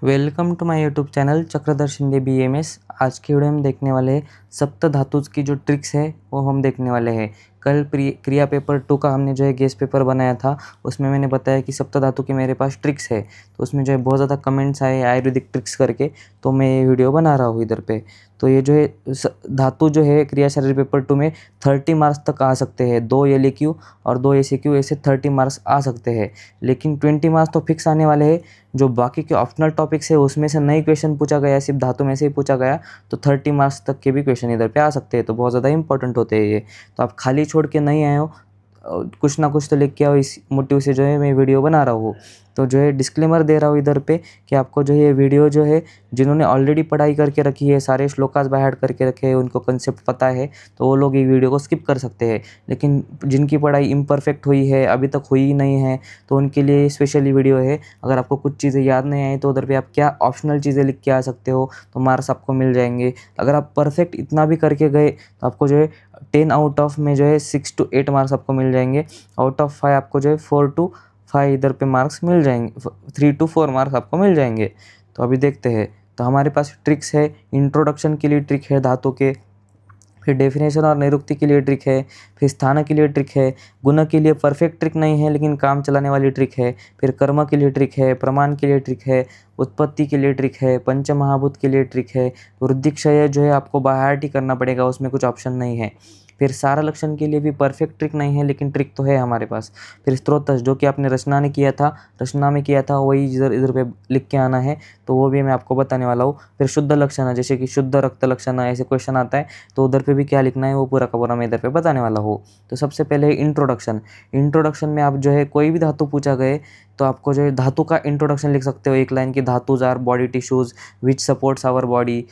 Welcome to my YouTube channel Chakradhar Shinde BMS. आज की video में देखने वाले हैं सप्त धातुज की जो ट्रिक्स है वो हम देखने वाले हैं। कल क्रिया पेपर 2 का हमने जो है गेस पेपर बनाया था, उसमें मैंने बताया कि सप्त धातु की मेरे पास ट्रिक्स है। तो उसमें जो है बहुत ज़्यादा कमेंट्स आए आयुर्वेदिक ट्रिक्स करके, तो मैं ये वीडियो बना रहा हूँ इधर पे। तो ये जो है धातु जो है क्रिया शरीर पेपर 2 में 30 मार्क्स तक आ सकते हैं। 2 एलक्यू और 2 एसीक्यू, ऐसे 30 मार्क्स आ सकते हैं। लेकिन 20 मार्क्स तो फिक्स आने वाले हैं। जो बाकी के ऑप्शनल टॉपिक्स है उसमें से नई क्वेश्चन पूछा गया, सिर्फ धातु में से ही पूछा गया, तो 30 मार्क्स तक के भी क्वेश्चन इधर पे आ सकते हैं। तो बहुत ज़्यादा इंपॉर्टेंट होते हैं ये। तो आप खाली छोड़ के नहीं आए हो, कुछ ना कुछ तो लिख के आओ, इस मोटिव से जो है मैं वीडियो बना रहा हूँ। तो जो है डिस्क्लेमर दे रहा हूँ इधर पे कि आपको जो है ये वीडियो जो है, जिन्होंने ऑलरेडी पढ़ाई करके रखी है, सारे श्लोकास बाय हार्ट करके रखे हैं, उनको कंसेप्ट पता है, तो वो लोग ये वीडियो को स्किप कर सकते हैं। लेकिन जिनकी पढ़ाई इम्परफेक्ट हुई है, अभी तक हुई नहीं है, तो उनके लिए स्पेशली वीडियो है। अगर आपको कुछ चीज़ें याद नहीं आई तो उधर पे आप क्या ऑप्शनल चीज़ें लिख के आ सकते हो, तो मार्क्स आपको मिल जाएंगे। अगर आप परफेक्ट इतना भी करके गए तो आपको जो है 10 आउट ऑफ में जो है 6 to 8 मार्क्स आपको मिल जाएंगे। आउट ऑफ 5 आपको जो है 4 to 5 इधर पे मार्क्स मिल जाएंगे, 3 to 4 मार्क्स आपको मिल जाएंगे। तो अभी देखते हैं। तो हमारे पास ट्रिक्स है, इंट्रोडक्शन के लिए ट्रिक है धातु के, फिर डेफिनेशन और निरुक्ति के लिए ट्रिक है, फिर स्थान के लिए ट्रिक है, गुण के लिए परफेक्ट ट्रिक नहीं है लेकिन काम चलाने वाली ट्रिक है, फिर कर्म के लिए ट्रिक है, प्रमाण के लिए ट्रिक है, उत्पत्ति के लिए ट्रिक है, पंचमहाभूत के लिए ट्रिक है, वृद्धि क्षय जो है आपको बाय हार्ट ही करना पड़ेगा, उसमें कुछ ऑप्शन नहीं है। फिर सारा लक्षण के लिए भी परफेक्ट ट्रिक नहीं है लेकिन ट्रिक तो है हमारे पास। फिर स्त्रोतज जो कि आपने रचना में किया था वही इधर इधर पे लिख के आना है, तो वो भी मैं आपको बताने वाला हूँ। फिर शुद्ध लक्षण, जैसे कि शुद्ध रक्त लक्षण, ऐसे क्वेश्चन आता है, तो उधर पे भी क्या लिखना है वो पूरा का पूरा मैं इधर पे बताने वाला हूँ। तो सबसे पहले इंट्रोडक्शन। इंट्रोडक्शन में आप जो है कोई भी धातु पूछा गए तो आपको जो है धातु का इंट्रोडक्शन लिख सकते हो, एक लाइन की, धातुज are body tissues which supports our body,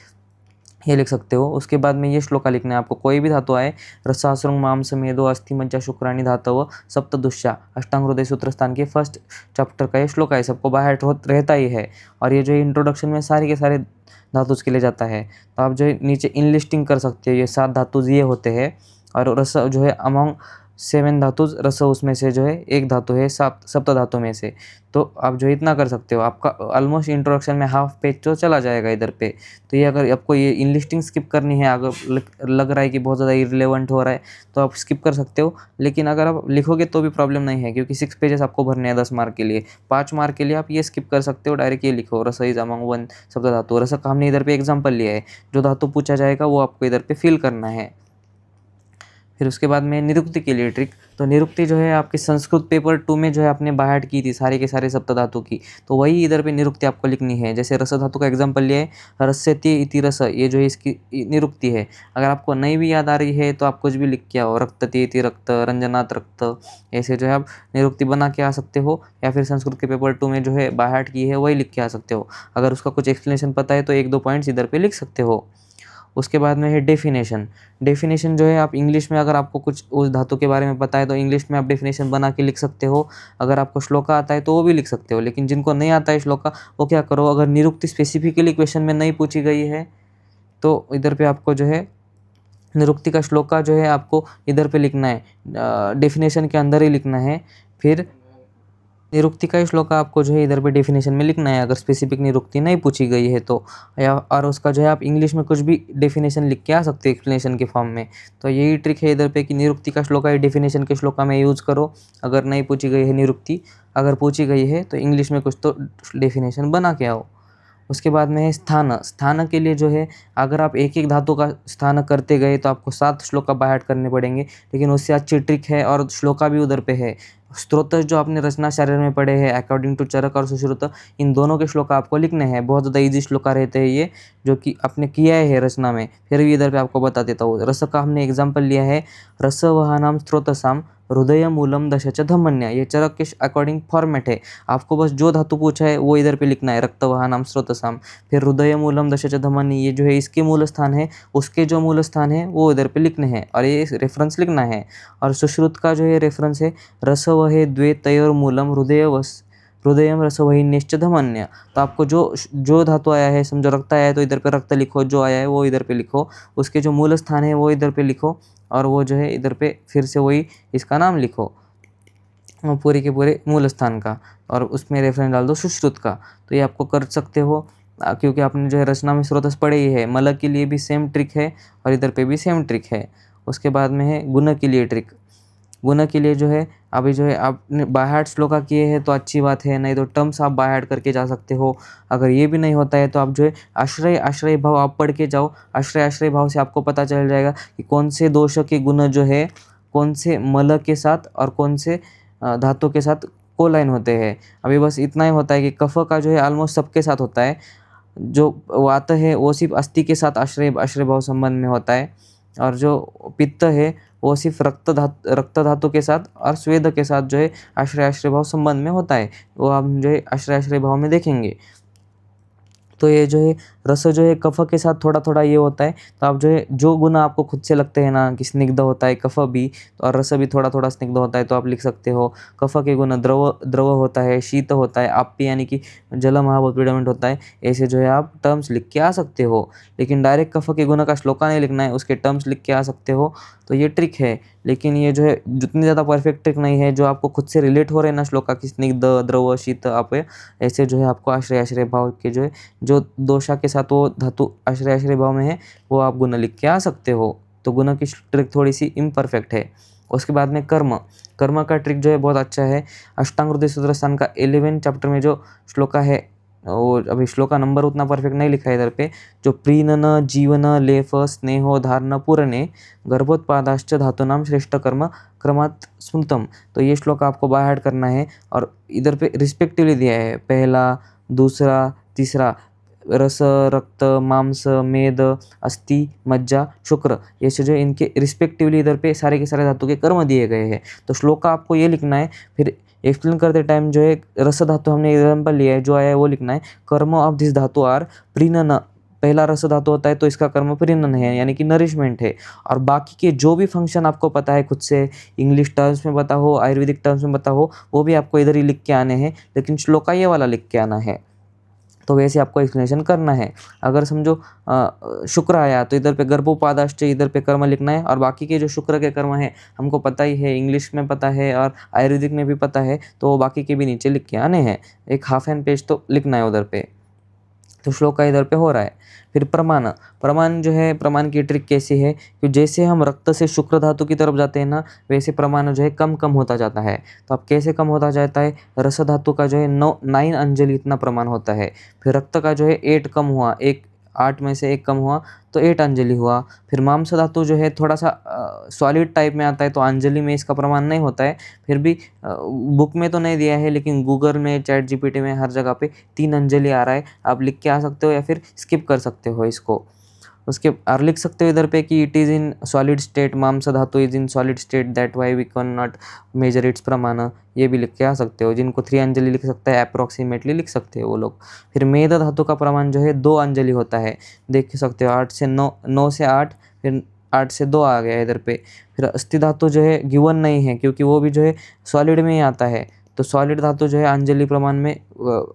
ये लिख सकते हो। उसके बाद में ये श्लोका लिखना है आपको, कोई भी धातु आए, रसासुरंग मांस मेदो अस्थि मज्जा शुक्राणी धातव सप्तदुष्या अष्टांग हृदय सूत्र स्थान के फर्स्ट चैप्टर का ये श्लोक है, सबको बाय हार्ट रहता ही है। और ये जो इंट्रोडक्शन में सारे के सारे धातुज के लिए जाता है। तो आप जो है नीचे इनलिस्टिंग कर सकते हो, ये 7 धातुज ये होते हैं। और रस जो है अमंग 7 धातुज, रस उसमें से जो है एक धातु है सप्त धातु में से। तो आप जो इतना कर सकते हो, आपका ऑलमोस्ट इंट्रोडक्शन में हाफ पेज तो चला जाएगा इधर पे। तो ये अगर आपको ये इनलिस्टिंग स्किप करनी है, अगर लग रहा है कि बहुत ज़्यादा इररिलेवेंट हो रहा है, तो आप स्किप कर सकते हो। लेकिन अगर आप लिखोगे तो भी प्रॉब्लम नहीं है, क्योंकि 6 पेजेस आपको भरने हैं 10 मार्क के लिए। 5 मार्क के लिए आप ये स्किप कर सकते हो, डायरेक्ट ये लिखो, रस इज अमंग 1 सप्त धातु। रस का हमने इधर पे एग्जाम्पल लिया है, जो धातु पूछा जाएगा वो आपको इधर पे फिल करना है। फिर उसके बाद में निरुक्ति के लिए ट्रिक। तो निरुक्ति जो है आपके संस्कृत पेपर 2 में जो है आपने बाय हार्ट की थी सारे के सारे सप्त धातु की, तो वही इधर पे निरुक्ति आपको लिखनी है। जैसे रस धातु का एग्जांपल लिया है, रस्यति इति रस, ये जो है इसकी निरुक्ति है। अगर आपको नहीं भी याद आ रही है तो आप कुछ भी लिख के आओ, रक्तति इति रक्त, रंजनात् रक्त, ऐसे जो है आप निरुक्ति बना के आ सकते हो। या फिर संस्कृत के पेपर 2 में जो है बाय हार्ट की है वही लिख के आ सकते हो। अगर उसका कुछ एक्सप्लेनेशन पता है तो 1-2 पॉइंट्स इधर पे लिख सकते हो। उसके बाद में है डेफिनेशन। डेफिनेशन जो है आप इंग्लिश में, अगर आपको कुछ उस धातु के बारे में पता है तो इंग्लिश में आप डेफिनेशन बना के लिख सकते हो। अगर आपको श्लोका आता है तो वो भी लिख सकते हो। लेकिन जिनको नहीं आता है श्लोका, वो क्या करो, अगर निरुक्ति स्पेसिफिकली क्वेश्चन में नहीं पूछी गई है तो इधर पे आपको जो है निरुक्ति का श्लोका जो है आपको इधर पे लिखना है, डेफिनेशन के अंदर ही लिखना है। फिर निरुक्ति का श्लोक आपको जो है इधर पे डेफिनेशन में लिखना है, अगर स्पेसिफिक निरुक्ति नहीं पूछी गई है तो। या और उसका जो है आप इंग्लिश में कुछ भी डेफिनेशन लिख के आ सकते हो एक्सप्लेनेशन के फॉर्म में। तो यही ट्रिक है इधर पे कि निरुक्ति का श्लोका है डेफिनेशन के श्लोका में यूज़ करो, अगर नहीं पूछी गई है निरुक्ति। अगर पूछी गई है तो इंग्लिश में कुछ तो डेफिनेशन बना के आओ। उसके बाद में है स्थान। स्थान के लिए जो है, अगर आप एक एक धातु का स्थान करते गए तो आपको 7 श्लोका बाय हार्ट करने पड़ेंगे, लेकिन उससे अच्छी ट्रिक है और श्लोका भी उधर पे है। स्तोत्र जो आपने रचना शरीर में पढ़े हैं अकॉर्डिंग टू चरक और सुश्रुत, इन दोनों के श्लोका आपको लिखने हैं। बहुत ज़्यादा ईजी श्लोका रहते हैं ये, जो कि आपने किया है रचना में, फिर भी इधर पे आपको बता देता हूँ। रस का हमने एग्जाम्पल लिया है, रसवहानाम स्त्रोतसाम हृदय मूलम दशच धमन्या, ये चरक के अकॉर्डिंग फॉर्मेट है। आपको बस जो धातु पूछा है वो इधर पे लिखना है, रक्तवहानाम स्त्रोतसाम, फिर हृदय मूलम दशच धमन्य, ये जो है इसके मूल स्थान है, उसके जो मूल स्थान है वो इधर पे लिखने हैं और ये रेफरेंस लिखना है। और सुश्रुत का जो है रेफरेंस है, रसवहे द्वे तयोर्मूलम हृदयम रसवहिन्यश्च धमन्य। तो आपको जो धातु आया है, समझो रक्त आया है तो इधर पे रक्त लिखो, जो आया है वो इधर पे लिखो, उसके जो मूल स्थान है वो इधर पे लिखो, और वो जो है इधर पे फिर से वही इसका नाम लिखो। पूरे के पूरे मूल स्थान का, और उसमें रेफरेंस डाल दो सुश्रुत का। तो ये आपको कर सकते हो क्योंकि आपने जो है रचना में स्रोतस पढ़े ही है। मल के लिए भी सेम ट्रिक है और इधर पे भी सेम ट्रिक है। उसके बाद में है गुण के लिए ट्रिक। गुण के लिए जो है अभी जो है आपने बाय हार्ट श्लोका किए हैं तो अच्छी बात है, नहीं तो टर्म्स आप बाय हार्ट करके जा सकते हो। अगर ये भी नहीं होता है तो आप जो है आश्रय आश्रय भाव आप पढ़ के जाओ। आश्रय आश्रय भाव से आपको पता चल जाएगा कि कौन से दोष के गुण जो है कौन से मल के साथ और कौन से धातु के साथ कोलाइन होते हैं। अभी बस इतना ही होता है कि कफ का जो है ऑलमोस्ट सबके साथ होता है। जो वात है वो सिर्फ अस्थि के साथ आश्रय आश्रय भाव संबंध में होता है, और जो पित्त है वो सिर्फ रक्त धातु के साथ और स्वेद के साथ जो है आश्रय आश्रय भाव संबंध में होता है। वो हम जो है आश्रय आश्रय भाव में देखेंगे। तो ये जो है रस जो है कफ के साथ थोड़ा थोड़ा ये होता है। तो आप जो है जो गुण आपको खुद से लगते हैं ना कि स्निग्ध होता है कफ भी, और रस भी थोड़ा थोड़ा स्निग्ध होता है, तो आप लिख सकते हो कफ के गुण द्रव द्रव होता है, शीत होता है, आप्य यानी कि जल महाप्रीडोमिनेंट होता है। ऐसे जो है आप टर्म्स लिख के आ सकते हो। लेकिन डायरेक्ट कफ के गुण का श्लोका नहीं लिखना है, उसके टर्म्स लिख के आ सकते हो। तो ये ट्रिक है, लेकिन ये जो है जितनी ज़्यादा परफेक्ट ट्रिक नहीं है। जो आपको खुद से रिलेट हो रहे हैं ना श्लोका की स्निग्ध द्रव शीत आप, ऐसे जो है आपको आश्रय आश्रय भाव के जो है जो दोषा के साथ वो धातु आश्रय आश्रय भाव में है वो आप गुण लिख के आ सकते हो। तो गुण की ट्रिक थोड़ी सी इम्परफेक्ट है। उसके बाद में कर्म। कर्म का ट्रिक जो है बहुत अच्छा है। अष्टांग हृदय सूत्र स्थान का 11 चैप्टर में जो श्लोका है, और अभी श्लोका नंबर उतना परफेक्ट नहीं लिखा है इधर पे, जो प्रीनन जीवन लेफ स्नेहो धारण पूरणे गर्भोत्पादाश्च धातुनाम श्रेष्ठ कर्म क्रमात् स्मृतम। तो ये श्लोक आपको बाय हार्ट करना है, और इधर पे रिस्पेक्टिवली दिया है पहला, दूसरा, तीसरा। रस, रक्त, मांस, मेद, अस्थि, मज्जा, शुक्र, ये जो इनके रिस्पेक्टिवली इधर पे सारे के सारे धातु के कर्म दिए गए हैं। तो श्लोक का आपको ये लिखना है। फिर एक्सप्लेन करते टाइम जो है रस धातु हमने एग्जाम्पल लिया है, जो आया है वो लिखना है। कर्म ऑफ दिस धातु आर प्रीनन। पहला रस धातु होता है तो इसका कर्म प्रीनन है, यानी कि नरिशमेंट है। और बाकी के जो भी फंक्शन आपको पता है खुद से, इंग्लिश टर्म्स में पता हो, आयुर्वेदिक टर्म्स में पता हो, वो भी आपको इधर ही लिख के आने हैं, लेकिन श्लोका ये वाला लिख के आना है। तो वैसे आपको एक्सप्लेनेशन करना है। अगर समझो शुक्र आया तो इधर पे गर्भोपादाश्च इधर पे कर्म लिखना है, और बाकी के जो शुक्र के कर्म है हमको पता ही है, इंग्लिश में पता है और आयुर्वेदिक में भी पता है, तो बाकी के भी नीचे लिख के आने हैं। एक हाफ एंड पेज तो लिखना है उधर पे। तो श्लोक का इधर पे हो रहा है। फिर प्रमाण। प्रमाण जो है, प्रमाण की ट्रिक कैसी है कि जैसे हम रक्त से शुक्र धातु की तरफ जाते हैं ना, वैसे प्रमाण जो है कम कम होता जाता है। तो अब कैसे कम होता जाता है, रस धातु का जो है 9 अंजलि इतना प्रमाण होता है। फिर रक्त का जो है 8 कम हुआ, 8 में से 1 कम हुआ तो 8 अंजलि हुआ। फिर मांस धातु जो है थोड़ा सा सॉलिड टाइप में आता है, तो अंजलि में इसका प्रमाण नहीं होता है। फिर भी बुक में तो नहीं दिया है, लेकिन गूगल में, चैट जीपीटी में, हर जगह पे 3 अंजलि आ रहा है। आप लिख के आ सकते हो या फिर स्किप कर सकते हो इसको। उसके और लिख सकते हो इधर पे कि it is in solid state, मांस धातु is in solid state, that why we can not measure its प्रमाण। ये भी लिख के आ सकते हो। जिनको 3 अंजलि लिख सकता है अप्रोक्सीमेटली लिख सकते हो वो लोग। फिर मेद धातु का प्रमाण जो है 2 अंजलि होता है, देख सकते हो। 8 से 9, 9 से 8, फिर 8 से 2 आ गया इधर पे। फिर अस्थि धातु जो है गिवन नहीं है, क्योंकि वो भी जो है सॉलिड में ही आता है। तो सॉलिड धातु जो है अंजलि प्रमाण में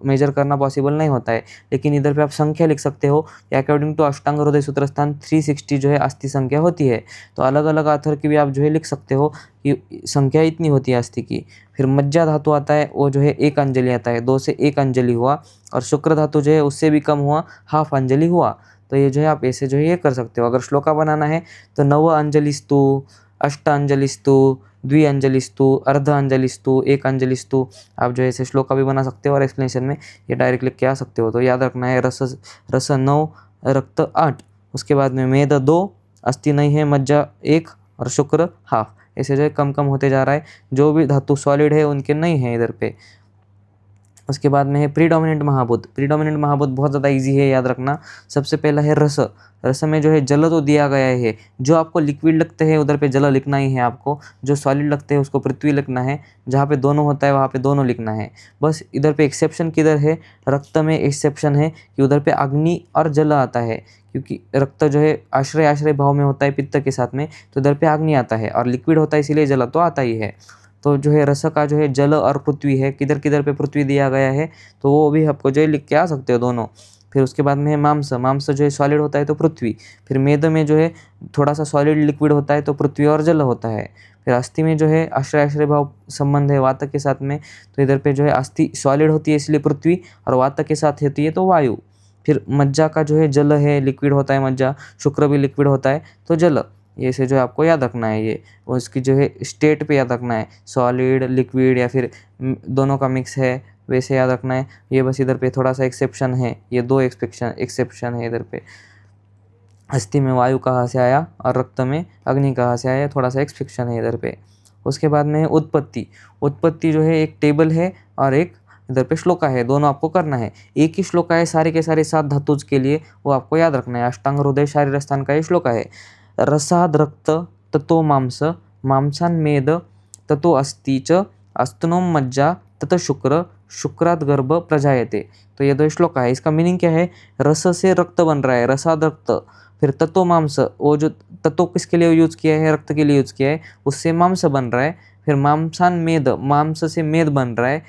मेजर करना पॉसिबल नहीं होता है। लेकिन इधर पे आप संख्या लिख सकते हो कि अकॉर्डिंग टू अष्टांग हृदय सूत्र स्थान 360 जो है अस्थि संख्या होती है। तो अलग अलग आथर की भी आप जो है लिख सकते हो कि संख्या इतनी होती है अस्थि की। फिर मज्जा धातु आता है, वो जो है 1 अंजलि आता है, 2 से 1 अंजलि हुआ। और शुक्र धातु जो है उससे भी कम हुआ, हाफ अंजलि हुआ। तो ये जो है आप ऐसे जो है ये कर सकते हो। अगर श्लोका बनाना है तो 9 अंजलिस्तु, अष्ट अंजलिस्तु, द्वि अंजलिस्तु, अर्ध अंजलिस्तु, 1 अंजलिस्तु, आप जो है ऐसे श्लोका भी बना सकते हो। और एक्सप्लेनेशन में ये डायरेक्ट लिख के आ सकते हो। तो याद रखना है रस 9, रक्त 8, उसके बाद में मेद 2, अस्थि नहीं है, मज्जा 1 और शुक्र हाफ। ऐसे जो है कम कम होते जा रहा है। जो भी धातु सॉलिड है उनके नहीं है इधर पे। उसके बाद में है प्रीडोमिनेंट महाभूत। प्रीडोमिनेंट महाभूत बहुत ज़्यादा इजी है, याद रखना। सबसे पहला है रस। रस में जो है जल तो दिया गया है, जो आपको लिक्विड लगते हैं उधर पे जल लिखना ही है आपको। जो सॉलिड लगते हैं उसको पृथ्वी लिखना है। जहाँ पे दोनों होता है वहाँ पे दोनों लिखना है। बस इधर पे एक्सेप्शन किधर है, रक्त में एक्सेप्शन है कि उधर पे अग्नि और जल आता है, क्योंकि रक्त जो है आश्रय आश्रय भाव में होता है पित्त के साथ में, तो इधर पे अग्नि आता है। और लिक्विड होता है इसीलिए जल तो आता ही है। तो जो है रस का जो है जल और पृथ्वी है, किधर किधर पे पृथ्वी दिया गया है, तो वो भी आपको जो है लिख के आ सकते हो दोनों। फिर उसके बाद में है मांस। मांस जो है सॉलिड होता है तो पृथ्वी। फिर मेद में जो है थोड़ा सा सॉलिड लिक्विड होता है तो पृथ्वी और जल होता है। फिर अस्थि में जो है आश्रय आश्रय भाव संबंध है वातक के साथ में, तो इधर पे जो है अस्थि सॉलिड होती है इसलिए पृथ्वी, और वातक के साथ होती है तो वायु। फिर मज्जा का जो है जल है, लिक्विड होता है मज्जा, शुक्र भी लिक्विड होता है तो जल। ये से जो है आपको याद रखना है ये, और इसकी जो है स्टेट पे याद रखना है, सॉलिड लिक्विड या फिर दोनों का मिक्स है वैसे याद रखना है। ये बस इधर पे थोड़ा सा एक्सेप्शन है, ये दो एक्सेप्शन है इधर पे। अस्थि में वायु कहाँ से आया और रक्त में अग्नि कहाँ से आया, थोड़ा सा एक्सेप्शन है इधर पे। उसके बाद में है उत्पत्ति। उत्पत्ति जो है एक टेबल है और एक इधर पे श्लोका है, दोनों आपको करना है। एक ही श्लोका है सारे के सारे 7 धातुज के लिए, वो आपको याद रखना है। अष्टांग हृदय शारीर स्थान का ये श्लोका है। रसाद रक्त ततो मांस, मांसान मेद ततो अस्थि च, अस्तनो मज्जा तत शुक्र, शुक्रात गर्भ प्रजायते। तो ये दो श्लोक है। इसका मीनिंग क्या है, रस से रक्त बन रहा है, रसाद रक्त, फिर तत्व मांस, वो जो तत्व किसके लिए यूज किया है, रक्त के लिए यूज किया है, उससे मांस बन रहा है। फिर मांसान मेद, मांस से मेद बन रहा है।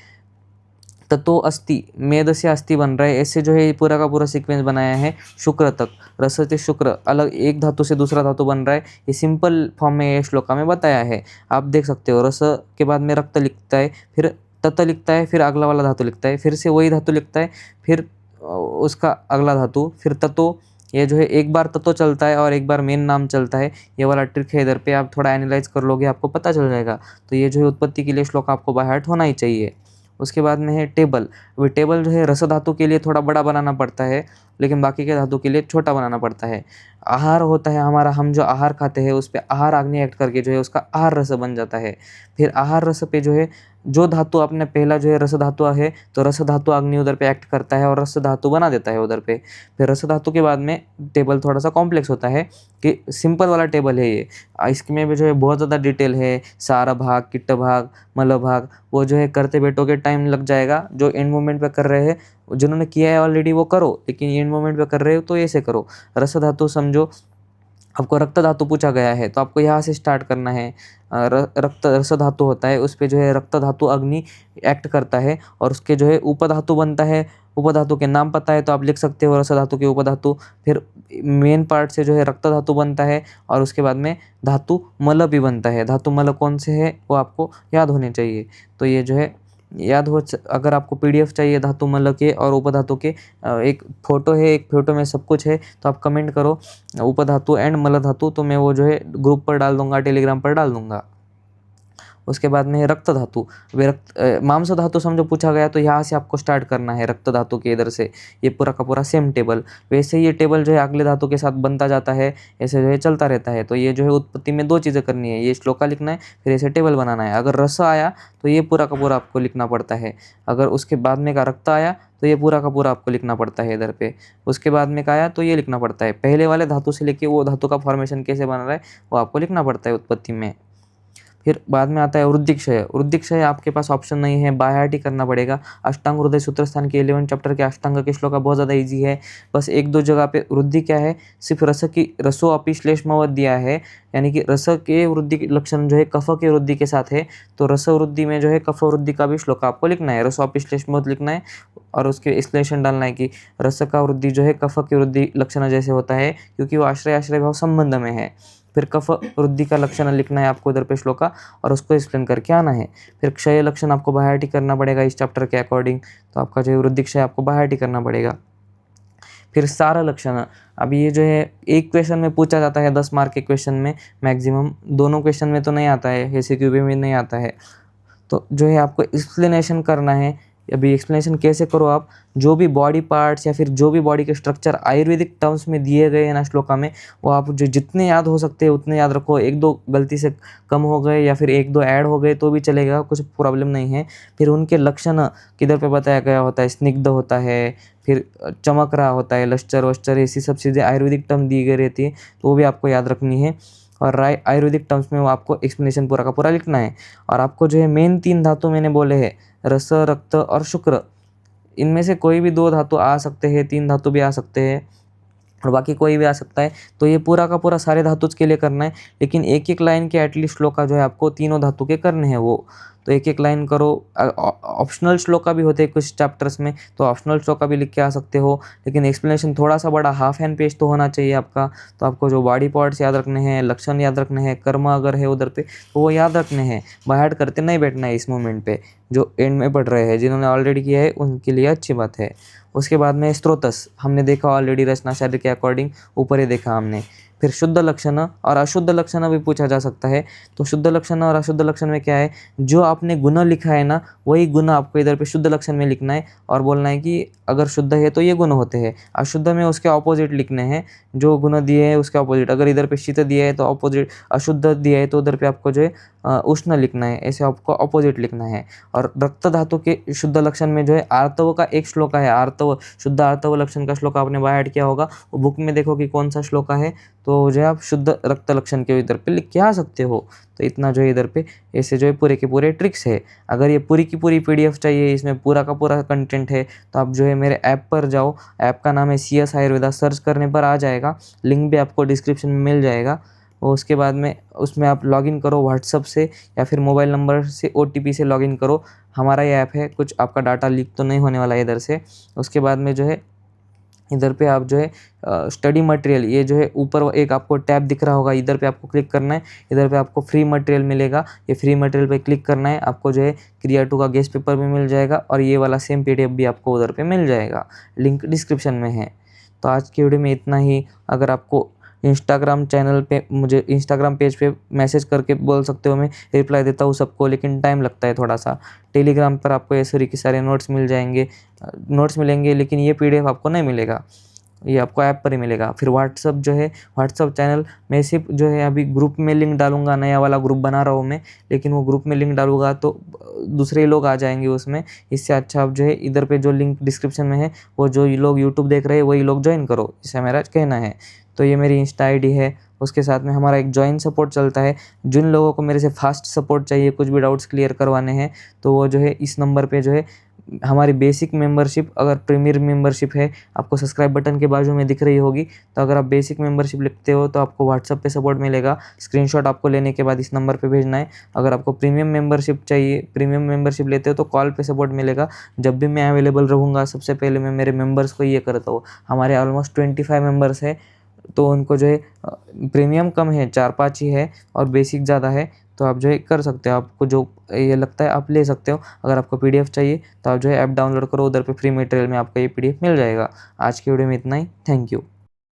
तत्व अस्थि, मेद से अस्थि बन रहा है। ऐसे जो है ये पूरा का पूरा सीक्वेंस बनाया है शुक्र तक। रस से शुक्र, अलग एक धातु से दूसरा धातु बन रहा है, ये सिंपल फॉर्म में ये श्लोका में बताया है, आप देख सकते हो। रस के बाद में रक्त लिखता है, फिर तत लिखता है, फिर अगला वाला धातु लिखता है, फिर से वही धातु लिखता है, फिर उसका अगला धातु, फिर तत्व। ये जो है एक बार तत्व चलता है और एक बार मेन नाम चलता है। ये वाला ट्रिक है इधर पे, आप थोड़ा एनालाइज कर लोगे आपको पता चल जाएगा। तो ये जो है उत्पत्ति के लिए श्लोक आपको बाय हार्ट होना ही चाहिए। उसके बाद में है टेबल। अभी टेबल जो है रस धातु के लिए थोड़ा बड़ा बनाना पड़ता है, लेकिन बाकी के धातु के लिए छोटा बनाना पड़ता है। आहार होता है हमारा, हम जो आहार खाते हैं उस पे आहार अग्नि एक्ट करके जो है उसका आहार रस बन जाता है। फिर आहार रस पे जो है जो धातु आपने पहला जो है रस धातु है, तो रस धातु अग्नि उधर पे एक्ट करता है और रस धातु बना देता है उधर पे। फिर रस धातु के बाद में टेबल थोड़ा सा कॉम्प्लेक्स होता है, कि सिंपल वाला टेबल है ये, इसमें भी जो है बहुत ज़्यादा डिटेल है, सारा भाग, किट्ट भाग, मल भाग, वो जो है करते बैठोगे टाइम लग जाएगा। जो एंड मोमेंट पे कर रहे हैं, जिन्होंने किया है ऑलरेडी वो करो, लेकिन एंड मोमेंट पे कर रहे हो तो ऐसे करो। रस धातु समझो, आपको रक्त धातु पूछा गया है तो आपको यहाँ से स्टार्ट करना है। रक्त रस धातु होता है, उस पे जो है रक्त धातु अग्नि एक्ट करता है, और उसके जो है उपधातु बनता है। उपधातु के नाम पता है तो आप लिख सकते हो रस धातु के उपधातु। फिर मेन पार्ट से जो है रक्त धातु बनता है, और उसके बाद में धातु मल भी बनता है। धातु मल कौन से है वो आपको याद होने चाहिए। तो ये जो है याद हो, अगर आपको पीडीएफ चाहिए धातु मल के और उपधातु के, एक फ़ोटो है, एक फ़ोटो में सब कुछ है, तो आप कमेंट करो उपधातु एंड मल धातु, तो मैं वो जो है ग्रुप पर डाल दूंगा, टेलीग्राम पर डाल दूंगा। उसके बाद में है रक्त धातु। वे मांस धातु समझो पूछा गया तो यहाँ से आपको स्टार्ट करना है रक्त धातु के इधर से। ये पूरा का पूरा सेम टेबल, वैसे ये टेबल जो है अगले धातु के साथ बनता जाता है, ऐसे जो है चलता रहता है। तो ये जो है उत्पत्ति में 2 चीज़ें करनी है, ये श्लोका लिखना है, फिर ऐसे टेबल बनाना है। अगर रस आया तो ये पूरा का पूरा आपको लिखना पड़ता है, अगर उसके बाद में का रक्त आया तो ये पूरा का पूरा आपको लिखना पड़ता है इधर पे। उसके बाद में का आया तो ये लिखना पड़ता है। पहले वाले धातु से लेके वो धातु का फॉर्मेशन कैसे बन रहा है वो आपको लिखना पड़ता है उत्पत्ति में। फिर बाद में आता है वृद्धिक्षय। वृद्धिक्षय आपके पास ऑप्शन नहीं है, बाय हार्ट ही करना पड़ेगा। अष्टांग हृदय सूत्र स्थान के 11 चैप्टर के अष्टांग के श्लोक बहुत ज़्यादा इजी है। बस 1-2 जगह पे वृद्धि क्या है, सिर्फ रस की रसो अपि श्लेष्मवत दिया है, यानी कि रस के वृद्धि के लक्षण जो है कफ के वृद्धि के साथ है। तो रस वृद्धि में जो है कफ वृद्धि का भी श्लोक आपको लिखना है, रसो अपि श्लेष्मवत लिखना है, और उसके विश्लेषण डालना है कि रस का वृद्धि जो है कफ की वृद्धि लक्षण जैसे होता है, क्योंकि वो आश्रय आश्रय भाव संबंध में है। फिर कफ वृद्धि का लक्षण लिखना है आपको इधर पे श्लोका, और उसको एक्सप्लेन करके आना है। फिर क्षय लक्षण आपको बाय हार्ट ही करना पड़ेगा इस चैप्टर के अकॉर्डिंग, तो आपका जो है वृद्धि क्षय आपको बाय हार्ट ही करना पड़ेगा। फिर सारा लक्षण, अब ये जो है एक क्वेश्चन में पूछा जाता है, 10 मार्क के क्वेश्चन में मैक्सिमम, दोनों क्वेश्चन में तो नहीं आता है, एमसीक्यू में नहीं आता है। तो जो है आपको एक्सप्लेनेशन करना है। अभी एक्सप्लेनेशन कैसे करो आप, जो भी बॉडी पार्ट्स या फिर जो भी बॉडी के स्ट्रक्चर आयुर्वेदिक टर्म्स में दिए गए हैं ना श्लोका में, वो आप जो जितने याद हो सकते हैं उतने याद रखो। 1-2 गलती से कम हो गए या फिर 1-2 ऐड हो गए तो भी चलेगा, कुछ प्रॉब्लम नहीं है। फिर उनके लक्षण किधर पे बताया गया होता है, स्निग्ध होता है, फिर चमक रहा होता है, लश्चर वश्चर, ऐसी सब चीज़ें आयुर्वेदिक टर्म दी गई रहती है, तो वो भी आपको याद रखनी है। और आयुर्वेदिक टर्म्स में वो आपको एक्सप्लेनेशन पूरा का पूरा लिखना है। और आपको जो है मेन 3 धातु मैंने बोले हैं, रस, रक्त और शुक्र, इनमें से कोई भी 2 धातु आ सकते हैं, 3 धातु भी आ सकते हैं। और बाकी कोई भी आ सकता है। तो ये पूरा का पूरा सारे धातुज के लिए करना है, लेकिन एक-एक लाइन के एटलीस्ट श्लोका जो है आपको तीनों धातु के करने हैं वो। तो एक-एक लाइन करो। ऑप्शनल श्लोका भी होते हैं कुछ चैप्टर्स में, तो ऑप्शनल श्लोका भी लिख के आ सकते हो, लेकिन एक्सप्लेनेशन थोड़ा-सा बड़ा हाफ एन पेज तो होना चाहिए आपका। तो आपको जो बॉडी पार्ट्स याद रखने हैं, लक्षण याद रखने हैं, कर्म अगर है उधर पे तो वो याद रखने हैं। बाय हार्ट करते नहीं बैठना है इस मोमेंट पे। जो एंड में पढ़ रहे हैं, जिन्होंने ऑलरेडी किया है उनके लिए अच्छी बात है। उसके बाद में स्त्रोतस हमने देखा ऑलरेडी, रचना शैली के अकॉर्डिंग ऊपर ही देखा हमने। फिर शुद्ध लक्षण और अशुद्ध लक्षण भी पूछा जा सकता है। तो शुद्ध लक्षण और अशुद्ध लक्षण में क्या है, जो आपने गुण लिखा है ना वही गुण आपको इधर पे शुद्ध लक्षण में लिखना है और बोलना है कि अगर शुद्ध है तो ये गुण होते हैं, अशुद्ध में उसके ऑपोजिट लिखने हैं। जो गुण दिए हैं उसके ऑपोजिट, अगर इधर पे शीत दिया है तो ऑपोजिट, अशुद्ध दिया है तो उधर पे आपको जो है उष्ण लिखना है, ऐसे आपको ऑपोजिट लिखना है। और रक्त धातु के शुद्ध लक्षण में जो है आर्तव का एक श्लोका है, आर्तव शुद्ध आर्तव लक्षण का श्लोक आपने बाय हार्ट किया होगा, वो बुक में देखो कि कौन सा श्लोका है, तो जो है आप शुद्ध रक्त लक्षण के इधर पे लिख के आ सकते हो। तो इतना जो है इधर पे ऐसे जो है पूरे के पूरे ट्रिक्स है। अगर ये पूरी की पूरी पीडीएफ चाहिए, इसमें पूरा का पूरा कंटेंट है, तो आप जो है मेरे ऐप पर जाओ। ऐप का नाम है CS आयुर्वेदा, सर्च करने पर आ जाएगा, लिंक भी आपको डिस्क्रिप्शन में मिल जाएगा। और उसके बाद में उसमें आप लॉगिन करो व्हाट्सअप से या फिर मोबाइल नंबर से OTP से लॉगिन करो। हमारा ये ऐप है, कुछ आपका डाटा लीक तो नहीं होने वाला है इधर से। उसके बाद में जो है इधर पे आप जो है स्टडी मटेरियल, ये जो है ऊपर एक आपको टैब दिख रहा होगा, इधर पे आपको क्लिक करना है। इधर पे आपको फ्री मटेरियल मिलेगा, ये फ्री मटेरियल पे क्लिक करना है। आपको जो है क्रिया 2 का गेस्ट पेपर भी मिल जाएगा और ये वाला सेम PDF भी आपको उधर पे मिल जाएगा, लिंक डिस्क्रिप्शन में है। तो आज की वीडियो में इतना ही। अगर आपको इंस्टाग्राम चैनल पे, मुझे इंस्टाग्राम पेज पे मैसेज करके बोल सकते हो, मैं रिप्लाई देता हूँ सबको, लेकिन टाइम लगता है थोड़ा सा। टेलीग्राम पर आपको ऐसे के सारे नोट्स मिल जाएंगे, नोट्स मिलेंगे, लेकिन ये PDF आपको नहीं मिलेगा, ये आपको ऐप पर ही मिलेगा। फिर व्हाट्सअप जो है, व्हाट्सअप चैनल मैं सिर्फ जो है अभी ग्रुप में लिंक डालूंगा, नया वाला ग्रुप बना रहा हूँ मैं, लेकिन वो ग्रुप में लिंक डालूंगा तो दूसरे लोग आ जाएंगे उसमें। इससे अच्छा आप जो है इधर पे जो लिंक डिस्क्रिप्शन में है, वो जो लोग यूट्यूब देख रहे हैं वही लोग ज्वाइन करो, इसे मेरा कहना है। तो ये मेरी इंस्टा ID है। उसके साथ में हमारा एक जॉइन सपोर्ट चलता है। जिन लोगों को मेरे से फास्ट सपोर्ट चाहिए, कुछ भी डाउट्स क्लियर करवाने हैं, तो वो जो है इस नंबर पे जो है हमारी बेसिक मेंबरशिप, अगर प्रीमियर मेंबरशिप है, आपको सब्सक्राइब बटन के बाजू में दिख रही होगी, तो अगर आप बेसिक मेंबरशिप लिखते हो तो आपको व्हाट्सअप पे सपोर्ट मिलेगा। स्क्रीनशॉट आपको लेने के बाद इस नंबर पे भेजना है। अगर आपको प्रीमियम मेंबरशिप चाहिए, प्रीमियम मेंबरशिप लेते हो तो कॉल पे सपोर्ट मिलेगा। जब भी मैं अवेलेबल रहूँगा, सबसे पहले मैं मेरे मेंबर्स को ये करता हूँ। हमारे ऑलमोस्ट 25 मेंबर्स है, तो उनको जो है प्रीमियम कम है, 4-5 ही है और बेसिक ज़्यादा है। तो आप जो है कर सकते हो, आपको जो ये लगता है आप ले सकते हो। अगर आपको PDF चाहिए तो आप जो है ऐप डाउनलोड करो, उधर पे फ्री मटेरियल में आपको ये PDF मिल जाएगा। आज की वीडियो में इतना ही। Thank you.